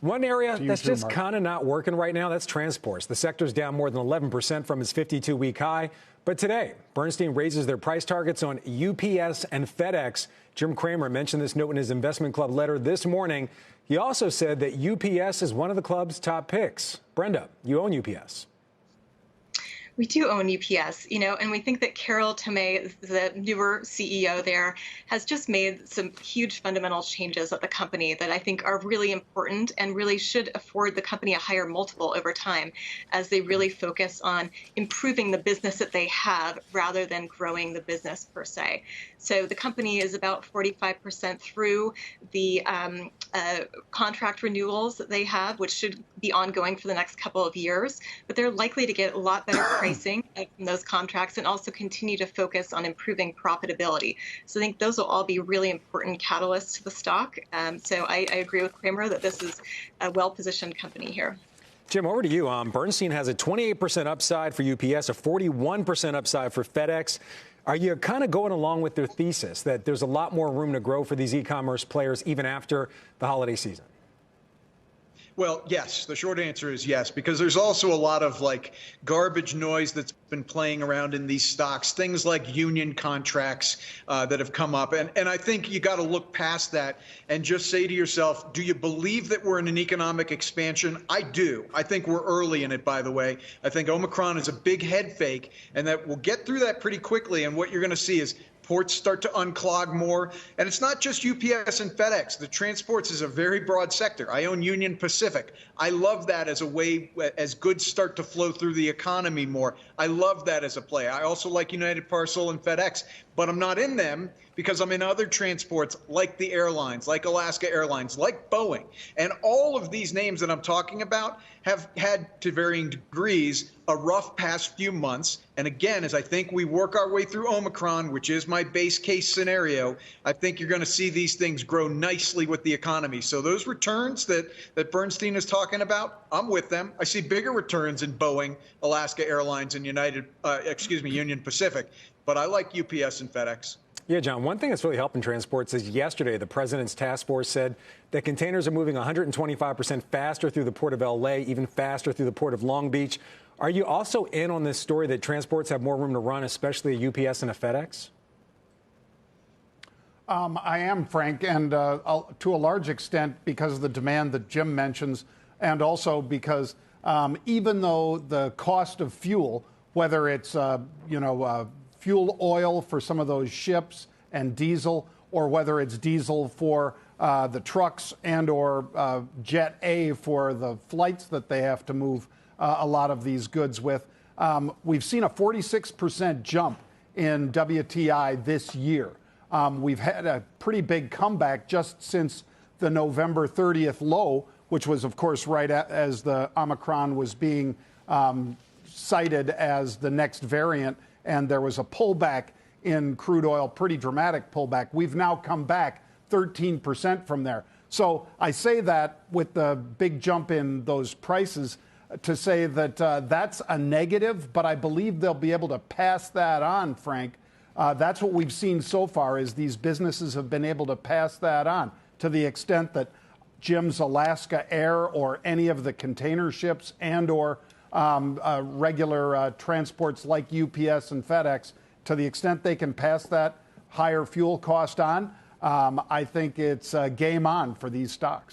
One area that's just kind of not working right now, that's transports. The sector's down more than 11% from its 52-week high. But today, Bernstein raises their price targets on UPS and FedEx. Jim Cramer mentioned this note in his Investment Club letter this morning. He also said that UPS is one of the club's top picks. Brenda, you own UPS. We do own UPS, and we think that Carol Tomé, the newer CEO there, has just made some huge fundamental changes at the company that I think are really important and really should afford the company a higher multiple over time as they really focus on improving the business that they have rather than growing the business per se. So the company is about 45% through the contract renewals that they have, which should be ongoing for the next couple of years, but they're likely to get a lot better pricing from those contracts and also continue to focus on improving profitability. So I think those will all be really important catalysts to the stock. So I agree with Cramer that this is a well-positioned company here. Jim, over to you. Bernstein has a 28% upside for UPS, a 41% upside for FedEx. Are you kind of going along with their thesis that there's a lot more room to grow for these e-commerce players even after the holiday season? Well, yes. The short answer is yes, because there's also a lot of garbage noise that's been playing around in these stocks, things like union contracts that have come up. And I think you got to look past that and just say to yourself, do you believe that we're in an economic expansion? I do. I think we're early in it, by the way. I think Omicron is a big head fake and that we'll get through that pretty quickly. And what you're going to see is ports start to unclog more. And it's not just UPS and FedEx. The transports is a very broad sector. I own Union Pacific. I love that as a way as goods start to flow through the economy more. I love that as a play. I also like United Parcel and FedEx, but I'm not in them because I'm in other transports like the airlines, like Alaska Airlines, like Boeing. And all of these names that I'm talking about have had, to varying degrees, a rough past few months. And again, as I think we work our way through Omicron, which is my base case scenario, I think you're going to see these things grow nicely with the economy. So those returns that Bernstein is talking about, I'm with them. I see bigger returns in Boeing, Alaska Airlines, and Union Pacific. But I like UPS and FedEx. Yeah, John, one thing that's really helping transports is yesterday the president's task force said that containers are moving 125% faster through the port of L.A., even faster through the port of Long Beach. Are you also in on this story that transports have more room to run, especially a UPS and a FedEx? I am, Frank, and to a large extent because of the demand that Jim mentions, and also because even though the cost of fuel, whether it's fuel oil for some of those ships and diesel, or whether it's diesel for the trucks and or Jet A for the flights that they have to move a lot of these goods with. We've seen a 46% jump in WTI this year. We've had a pretty big comeback just since the November 30th low, which was, of course, right as the Omicron was being cited as the next variant. And there was a pullback in crude oil, pretty dramatic pullback. We've now come back 13% from there. So I say that with the big jump in those prices to say that that's a negative, but I believe they'll be able to pass that on, Frank. That's what we've seen so far is these businesses have been able to pass that on to the extent that Jim's Alaska Air or any of the container ships and or regular transports like UPS and FedEx, to the extent they can pass that higher fuel cost on, I think it's game on for these stocks.